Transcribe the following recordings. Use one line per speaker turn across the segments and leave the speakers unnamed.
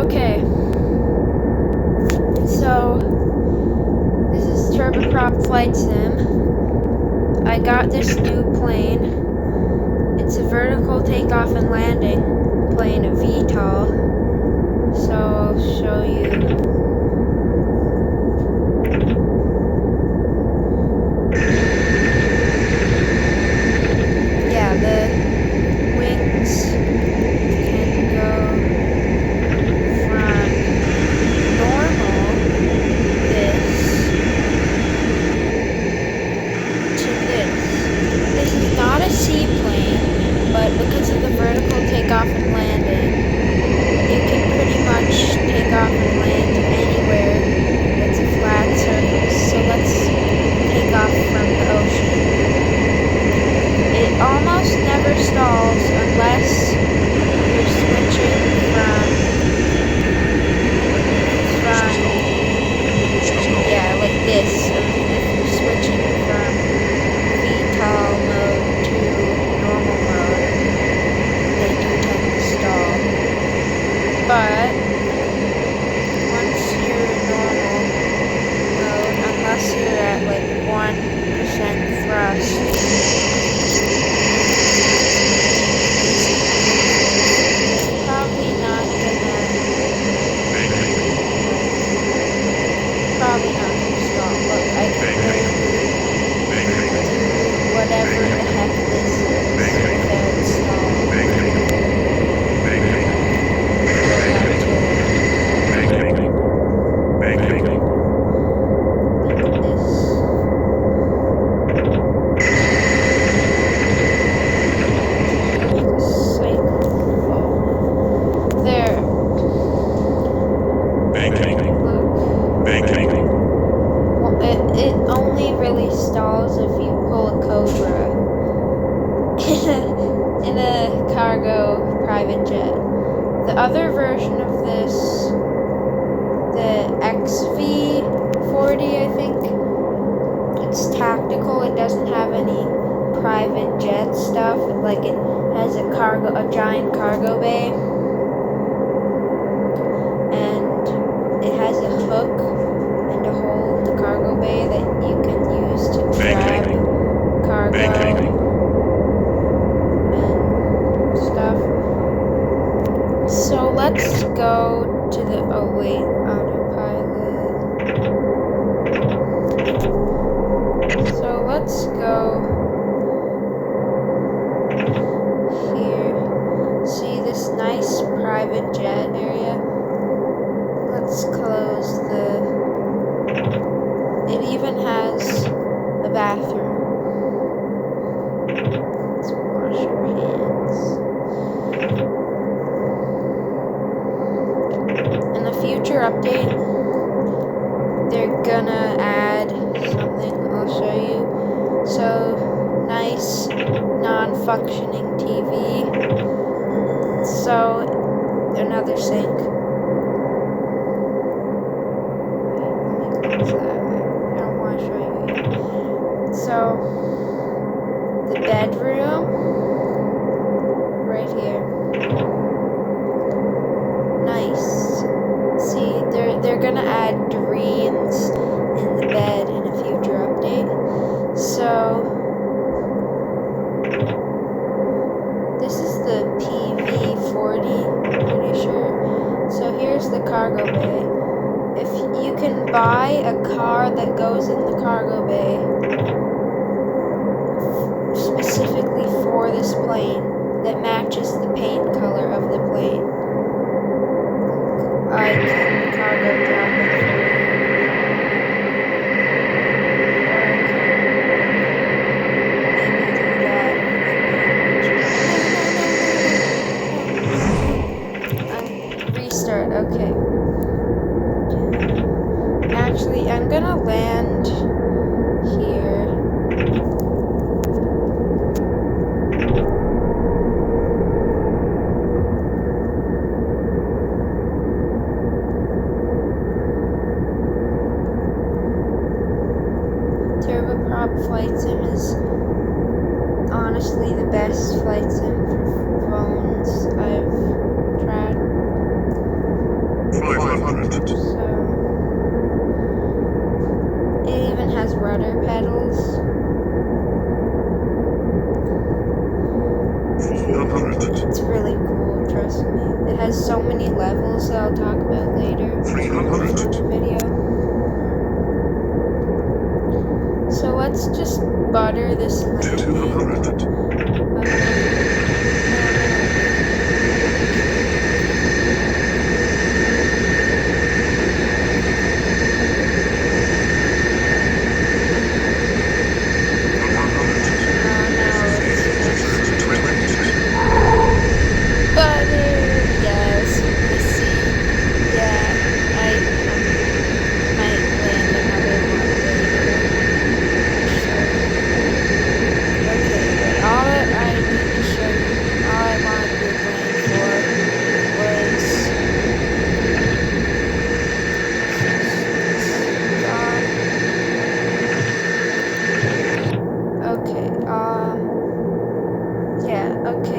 Okay. So, this is Turboprop Flight Sim. I got this new plane. It's a vertical takeoff and landing plane, a VTOL. So, I'll show you. Yeah, the wings can go from normal, this, to this. This is not a seaplane, but because of the vertical takeoff and landing, you can pretty much take off and land anywhere that's a flat surface. So let's take off from the ocean. It almost never stalls unless you're switching yeah, like this. If you're switching from VTOL mode to normal mode, they do tend to stall. But once you're in normal mode, unless you're at like 1% thrust, probably not gonna stall. Look, I can do whatever the heck this is without stalling. It only really stalls if you pull a Cobra in a cargo private jet. The other version of this, the PV-40, I think, it's tactical. It doesn't have any private jet stuff. Like it has a giant cargo bay, and it has a hook and a hole in the cargo bay that you can use to grab cargo and stuff. So let's go to the, oh wait, autopilot. So let's go here. See this nice private jet area? Let's close the, it even has a bathroom. Let's wash our hands. In the future update, they're gonna add something, I'll show you. So, nice non-functioning TV. So, another sink. So, the bedroom, right here. Nice. See, they're gonna add dreams in the bed in a future update. So, this is the PV-40, I'm pretty sure. So here's the cargo bay. If you can buy a car that goes in the cargo bay, specifically for this plane, that matches the paint color of the plane, I can cargo drop it for you. Restart, okay. Actually, I'm gonna land here. Turboprop Flight Sim is honestly the best flight sim for phones I've tried.
300.
So it even has rudder pedals.
400.
It's really cool, trust me. It has so many levels that I'll talk about later
300.
in the video. So let's just butter this landing.
200.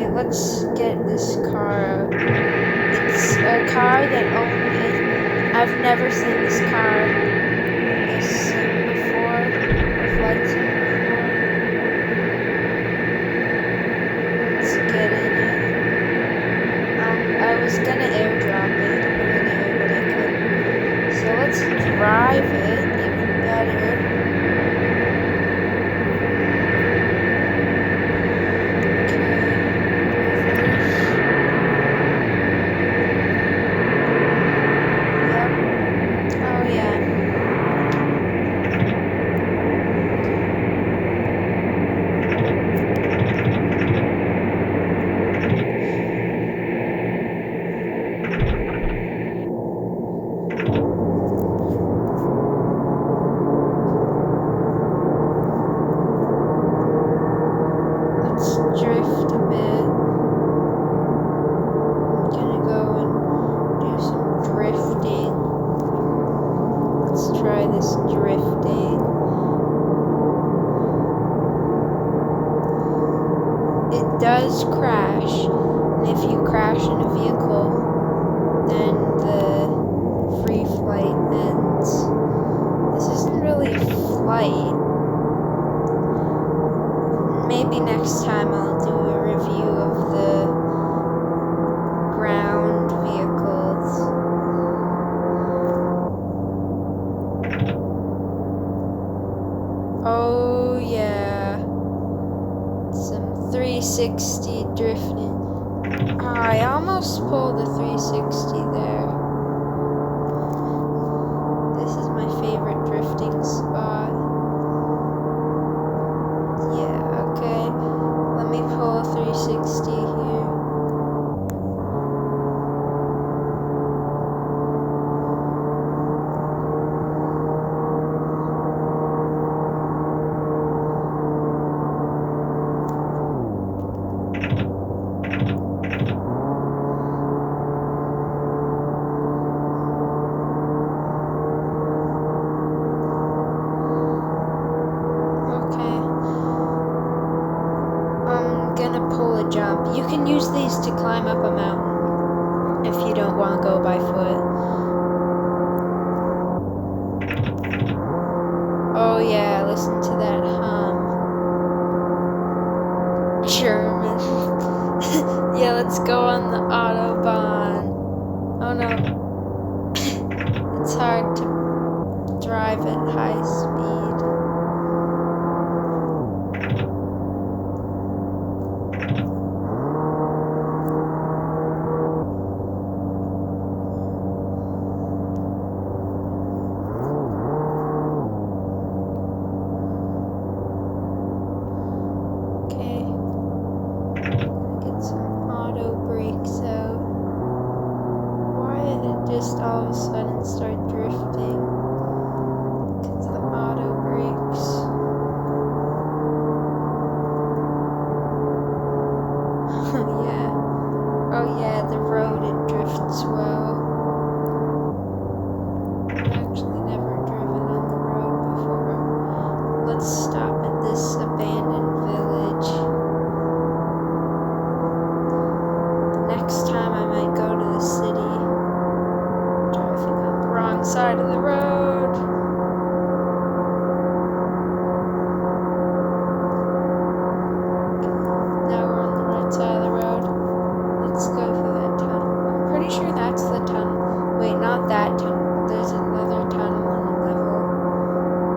Let's get this car out. It's a car that only, I've never seen this car in this sim before, or flight sim before. Let's get in it. I was gonna airdrop it in the air, but I couldn't. So let's drive it, even better. Drift a bit. I'm gonna go and do some drifting. Let's try this drifting. It does crash, and if you crash in a vehicle, then the free flight ends. This isn't really a flight. Maybe next time I'll do a review of the ground vehicles. Oh yeah, some 360 drifting. I almost pulled the 360 there. This is my favorite drifting spot. Let me pull a 360 here. Jump. You can use these to climb up a mountain if you don't want to go by foot. Oh yeah, listen to that hum. German. Yeah, let's go on the Autobahn. Oh no. It's hard to drive at high speed. Just all of a sudden start drifting because the auto brakes. Oh yeah, the road it drifts well. I've actually never driven on the road before. Let's stop at this abandoned village. Next time I might go to the city. Driving wrong side of the road. Now we're on the right side of the road. Let's go through that tunnel. I'm pretty sure that's the tunnel. Wait, not that tunnel, but there's another tunnel on the level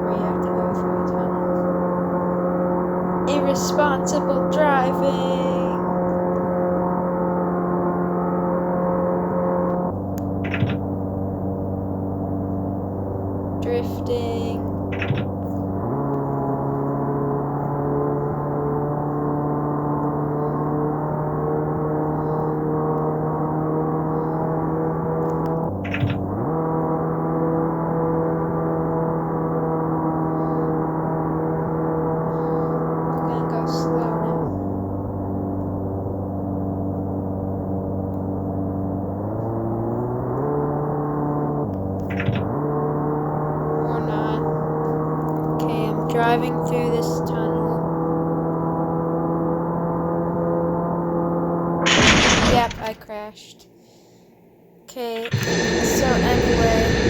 where you have to go through a tunnel. Irresponsible driving. Drifting. I'm gonna go slow now. Or not. Okay, I'm driving through this tunnel. Yep, I crashed. Okay, so anyway,